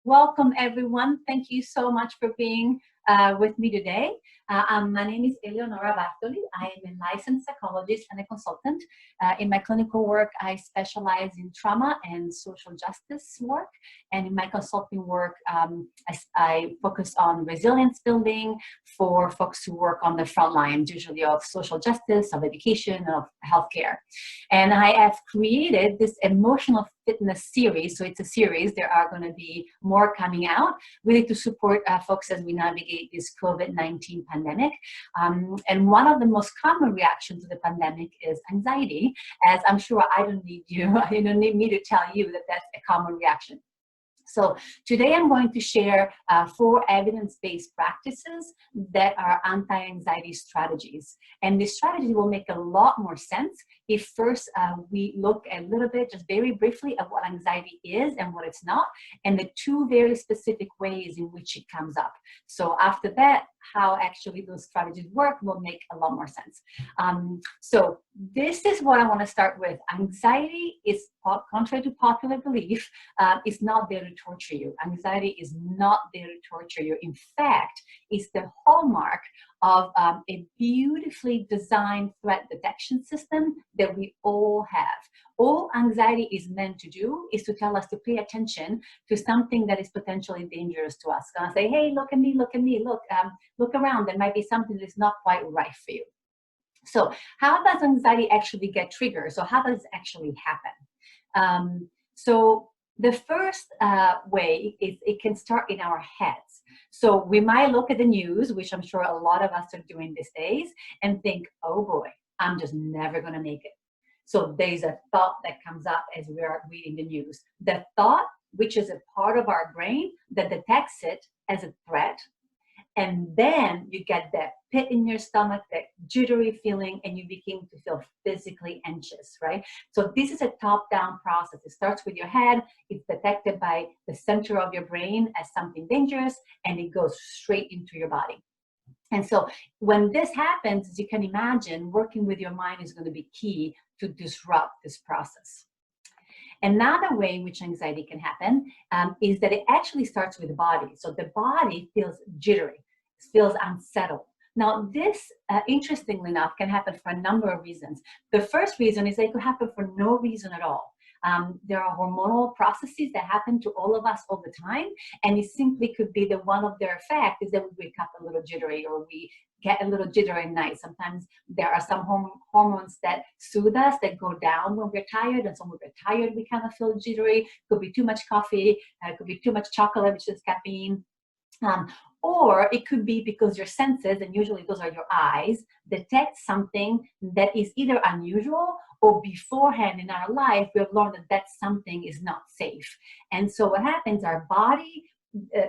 Welcome, everyone. Thank you so much for being with me today. My name is Eleonora Bartoli. I am a licensed psychologist and a consultant. In my clinical work, I specialize in trauma and social justice work. And in my consulting work, I focus on resilience building for folks who work on the front lines, usually of social justice, of education, of healthcare. And I have created this emotional fitness series. So it's a series. There are going to be more coming out, really to support folks as we navigate this COVID-19 pandemic. And one of the most common reactions to the pandemic is anxiety, as I'm sure I don't need me to tell you that that's a common reaction. So today I'm going to share 4 evidence-based practices that are anti-anxiety strategies. And this strategy will make a lot more sense if first we look a little bit, just very briefly, at what anxiety is and what it's not, and the 2 very specific ways in which it comes up. So after that, how actually those strategies work will make a lot more sense. So this is what I want to start with. Anxiety is, contrary to popular belief, is not there to torture you. Anxiety is not there to torture you. In fact, it's the hallmark of a beautifully designed threat detection system that we all have. All anxiety is meant to do is to tell us to pay attention to something that is potentially dangerous to us. It's gonna say, hey, look at me, look at me, look around. There might be something that's not quite right for you. So how does anxiety actually get triggered? So how does it actually happen? So the first way is it can start in our heads. So we might look at the news, which I'm sure a lot of us are doing these days, and think, oh boy, I'm just never going to make it. So there's a thought that comes up as we are reading the news. The thought, which is a part of our brain that detects it as a threat, and then you get that pit in your stomach, that jittery feeling, and you begin to feel physically anxious, right? So this is a top-down process. It starts with your head, it's detected by the center of your brain as something dangerous, and it goes straight into your body. And so when this happens, as you can imagine, working with your mind is going to be key to disrupt this process. Another way in which anxiety can happen is that it actually starts with the body. So the body feels jittery, feels unsettled. Now, this, interestingly enough, can happen for a number of reasons. The first reason is that it could happen for no reason at all. There are hormonal processes that happen to all of us all the time, and it simply could be that one of their effects is that we wake up a little jittery, or we get a little jittery at night. Sometimes there are some hormones that soothe us, that go down when we're tired, and so when we're tired, we kind of feel jittery. Could be too much coffee, could be too much chocolate, which is caffeine. Or it could be because your senses, and usually those are your eyes, detect something that is either unusual or beforehand in our life, we have learned that that something is not safe. And so what happens, our body,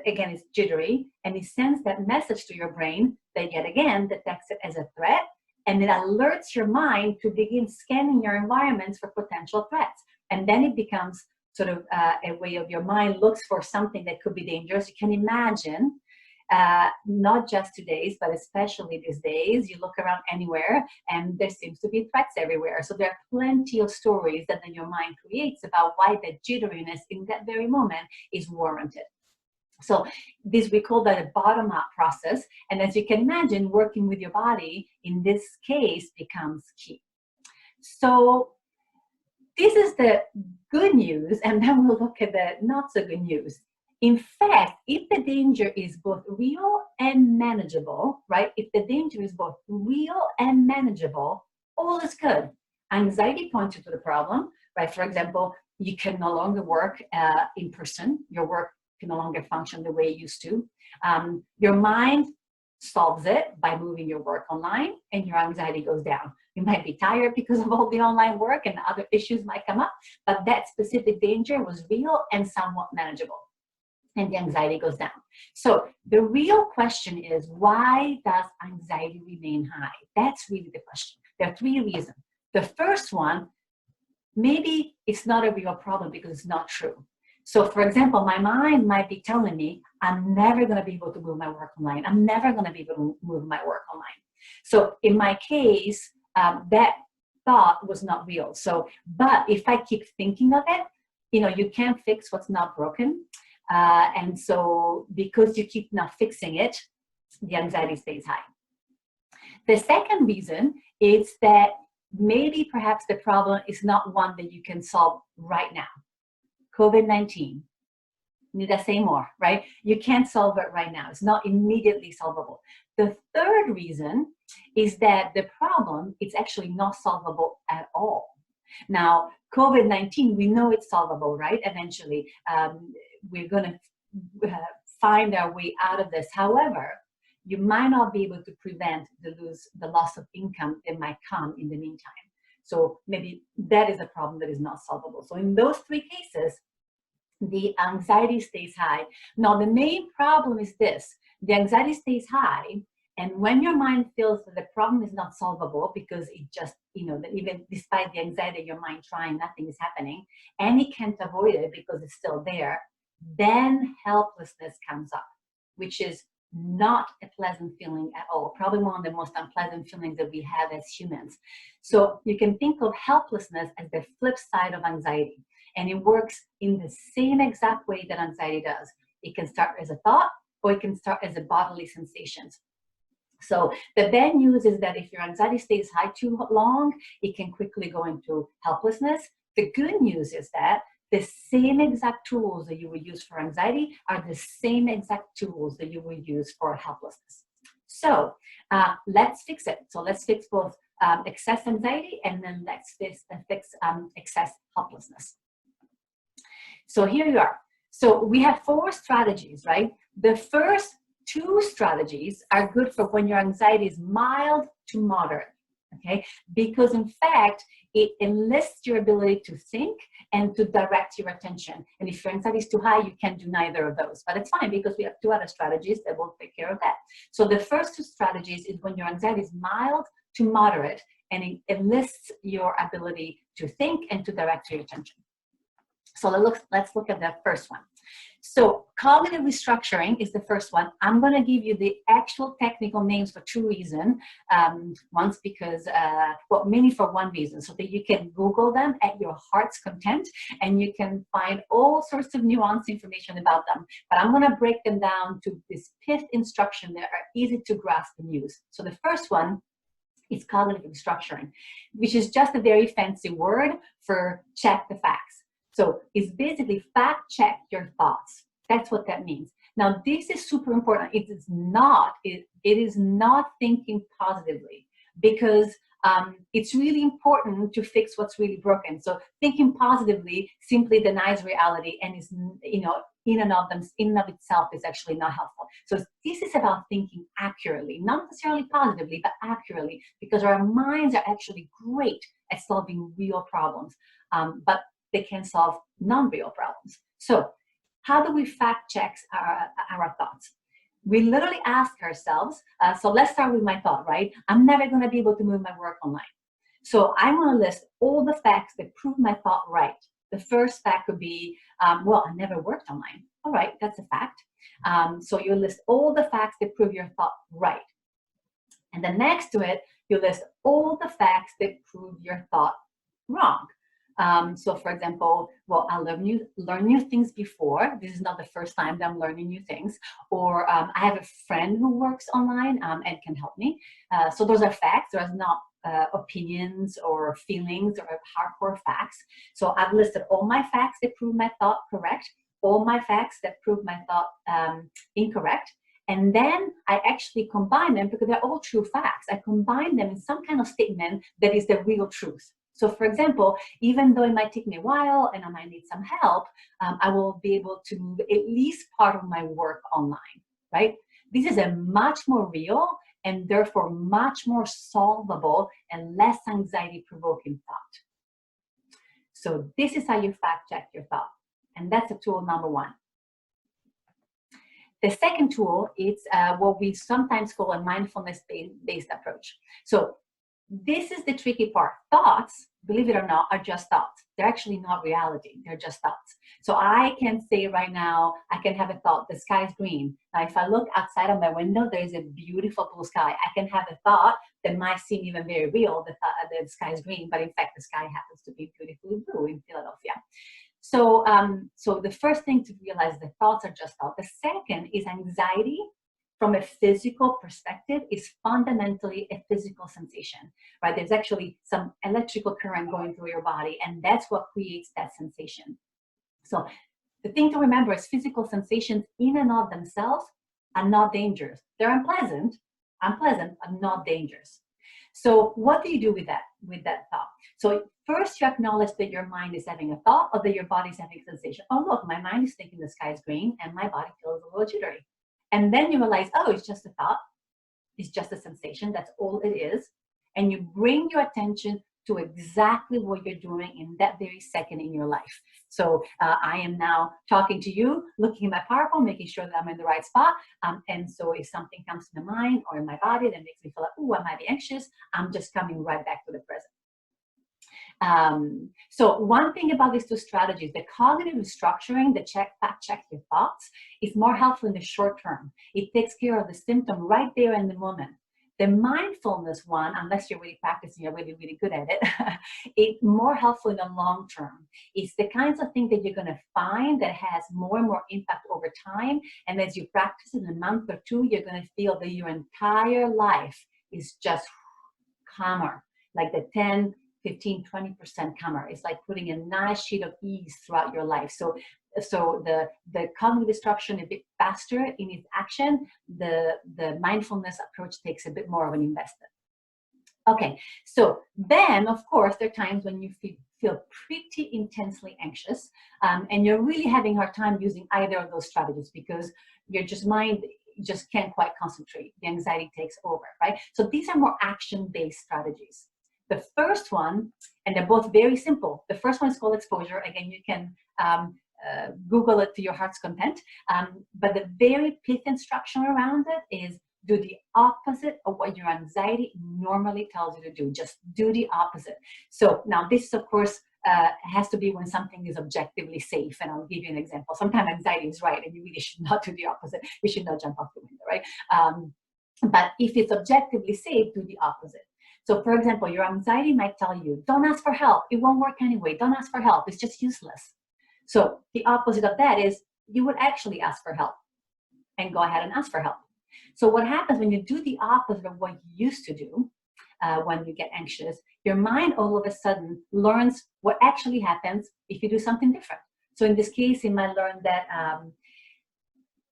again, is jittery, and it sends that message to your brain that yet again detects it as a threat, and it alerts your mind to begin scanning your environments for potential threats. And then it becomes sort of a way of your mind looks for something that could be dangerous. You can imagine, not just today's, but especially these days, you look around anywhere and there seems to be threats everywhere. So there are plenty of stories that then your mind creates about why the jitteriness in that very moment is warranted. So this, we call that a bottom-up process. And as you can imagine, working with your body in this case becomes key. So this is the good news, and then we'll look at the not so good news. In fact, if the danger is both real and manageable, right? If the danger is both real and manageable, all is good. Anxiety points you to the problem, right? For example, you can no longer work in person. Your work can no longer function the way it used to. Your mind solves it by moving your work online, and your anxiety goes down. You might be tired because of all the online work, and other issues might come up, but that specific danger was real and somewhat manageable, and the anxiety goes down. So the real question is, why does anxiety remain high? That's really the question. There are 3 reasons. The first one, maybe it's not a real problem because it's not true. So for example, my mind might be telling me, I'm never going to be able to move my work online. I'm never going to be able to move my work online. So in my case, that thought was not real. So, but if I keep thinking of it, you know, you can't fix what's not broken. And so because you keep not fixing it, the anxiety stays high. The second reason is that maybe perhaps the problem is not one that you can solve right now. COVID-19, need I say more, right? You can't solve it right now. It's not immediately solvable. The third reason is that the problem is actually not solvable at all. Now, COVID-19, we know it's solvable, right? Eventually, we're going to find our way out of this. However, you might not be able to prevent the loss of income that might come in the meantime. So maybe that is a problem that is not solvable. So in those three cases, the anxiety stays high. Now, the main problem is this. The anxiety stays high, and when your mind feels that the problem is not solvable because it just, that even despite the anxiety, your mind trying, nothing is happening, and it can't avoid it because it's still there, then helplessness comes up, which is not a pleasant feeling at all. Probably one of the most unpleasant feelings that we have as humans. So you can think of helplessness as the flip side of anxiety. And it works in the same exact way that anxiety does. It can start as a thought, or it can start as a bodily sensations. So the bad news is that if your anxiety stays high too long, it can quickly go into helplessness. The good news is that the same exact tools that you will use for anxiety are the same exact tools that you will use for helplessness. So let's fix it. So let's fix both excess anxiety, and then let's fix excess helplessness. So here you are. So we have 4 strategies, right? The first 2 strategies are good for when your anxiety is mild to moderate, okay? Because in fact, it enlists your ability to think and to direct your attention. And if your anxiety is too high, you can't do neither of those. But it's fine because we have 2 other strategies that will take care of that. So the first 2 strategies is when your anxiety is mild to moderate, and it enlists your ability to think and to direct your attention. So let's look at the first one. So cognitive restructuring is the first one. I'm going to give you the actual technical names for 2 reasons. Once because, well, mainly for one reason, so that you can Google them at your heart's content, and you can find all sorts of nuanced information about them. But I'm going to break them down to this 5th instruction that are easy to grasp and use. So the first one is cognitive restructuring, which is just a very fancy word for check the facts. So it's basically fact check your thoughts. That's what that means. Now, this is super important. It is not thinking positively, because it's really important to fix what's really broken. So thinking positively simply denies reality, and is, in and of itself is actually not helpful. So this is about thinking accurately, not necessarily positively, but accurately, because our minds are actually great at solving real problems. But they can solve non-real problems. So how do we fact check our thoughts? We literally ask ourselves, so let's start with my thought, right? I'm never going to be able to move my work online. So I'm going to list all the facts that prove my thought right. The first fact would be, well, I never worked online. All right, that's a fact. So you list all the facts that prove your thought right. And then next to it, you list all the facts that prove your thought wrong. So for example, well, I learn new things before. This is not the first time that I'm learning new things. Or I have a friend who works online and can help me. So those are facts. There's not opinions or feelings or hardcore facts. So I've listed all my facts that prove my thought correct, all my facts that prove my thought incorrect. And then I actually combine them, because they're all true facts. I combine them in some kind of statement that is the real truth. So for example, even though it might take me a while and I might need some help, I will be able to move at least part of my work online, right? This is a much more real and therefore much more solvable and less anxiety-provoking thought. So this is how you fact check your thought. And that's a tool number 1. The second tool is what we sometimes call a mindfulness-based approach. So this is the tricky part. Thoughts, believe it or not, are just thoughts. They're actually not reality. They're just thoughts. So I can say right now, I can have a thought, the sky is green. Now, if I look outside of my window, there is a beautiful blue sky. I can have a thought that might seem even very real, the sky is green, but in fact, the sky happens to be beautifully blue in Philadelphia. So the first thing to realize, the thoughts are just thoughts. The second is anxiety from a physical perspective is fundamentally a physical sensation, right? There's actually some electrical current going through your body, and that's what creates that sensation. So the thing to remember is physical sensations in and of themselves are not dangerous. They're unpleasant, but not dangerous. So what do you do with that thought? So first you acknowledge that your mind is having a thought, or that your body is having a sensation. Oh, look, my mind is thinking the sky is green and my body feels a little jittery. And then you realize, oh, it's just a thought. It's just a sensation. That's all it is. And you bring your attention to exactly what you're doing in that very second in your life. So I am now talking to you, looking at my PowerPoint, making sure that I'm in the right spot. And so if something comes to my mind or in my body that makes me feel like, oh, I might be anxious, I'm just coming right back to the present. So one thing about these two strategies, the cognitive restructuring, the fact check your thoughts, is more helpful in the short term. It takes care of the symptom right there in the moment. The mindfulness one, unless you're really practicing, you're really, really good at it, it's more helpful in the long term. It's the kinds of things that you're going to find that has more and more impact over time. And as you practice in a month or two, you're going to feel that your entire life is just calmer, like the 10, 15, 20% calmer. It's like putting a nice sheet of ease throughout your life. So the cognitive instruction a bit faster in its action, the mindfulness approach takes a bit more of an investment. Okay, so then of course there are times when you feel pretty intensely anxious, and you're really having a hard time using either of those strategies because your mind just can't quite concentrate. The anxiety takes over, right? So these are more action-based strategies. The first one, and they're both very simple. The first one is called exposure. Again, you can Google it to your heart's content. But the very pith instruction around it is do the opposite of what your anxiety normally tells you to do. Just do the opposite. So now this, of course, has to be when something is objectively safe. And I'll give you an example. Sometimes anxiety is right, and you really should not do the opposite. You should not jump off the window, right? But if it's objectively safe, do the opposite. So for example, your anxiety might tell you, don't ask for help. It won't work anyway. Don't ask for help. It's just useless. So the opposite of that is you would actually ask for help and go ahead and ask for help. So what happens when you do the opposite of what you used to do when you get anxious, your mind all of a sudden learns what actually happens if you do something different. So in this case, it might learn that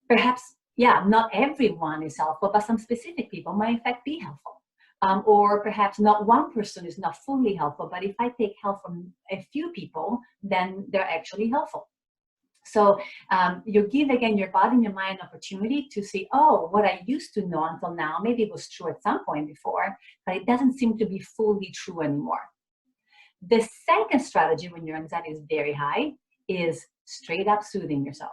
perhaps, yeah, not everyone is helpful, but some specific people might in fact be helpful. Or perhaps not one person is not fully helpful, but if I take help from a few people, then they're actually helpful. So you give, again, your body and your mind an opportunity to see, oh, what I used to know until now, maybe it was true at some point before, but it doesn't seem to be fully true anymore. The second strategy when your anxiety is very high is straight up soothing yourself.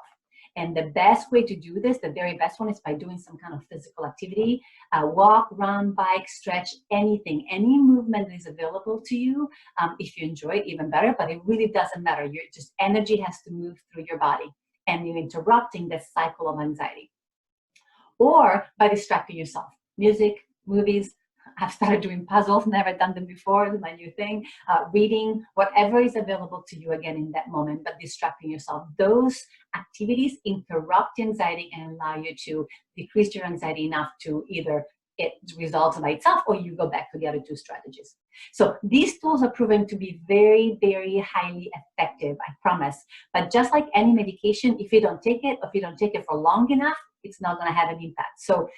And the best way to do this, the very best one, is by doing some kind of physical activity. Walk, run, bike, stretch, anything. Any movement that is available to you. If you enjoy it, even better, but it really doesn't matter. Your just energy has to move through your body, and you're interrupting the cycle of anxiety. Or by distracting yourself. Music, movies. I've started doing puzzles, never done them before, it's my new thing. Reading, whatever is available to you again in that moment, but distracting yourself. Those activities interrupt anxiety and allow you to decrease your anxiety enough to either it resolves by itself or you go back to the other two strategies. So these tools are proven to be very, very highly effective, I promise. But just like any medication, if you don't take it, or if you don't take it for long enough, it's not going to have an impact. So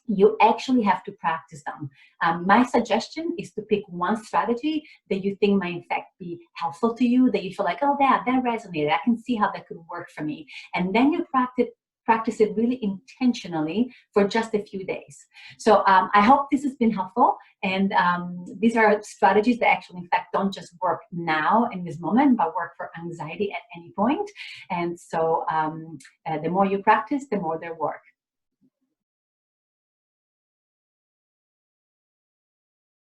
you actually have to practice them. My suggestion is to pick one strategy that you think might in fact be helpful to you, that you feel like, oh, that resonated. I can see how that could work for me. And then you practice it really intentionally for just a few days. So I hope this has been helpful. And these are strategies that actually, in fact, don't just work now in this moment, but work for anxiety at any point. And so the more you practice, the more they work.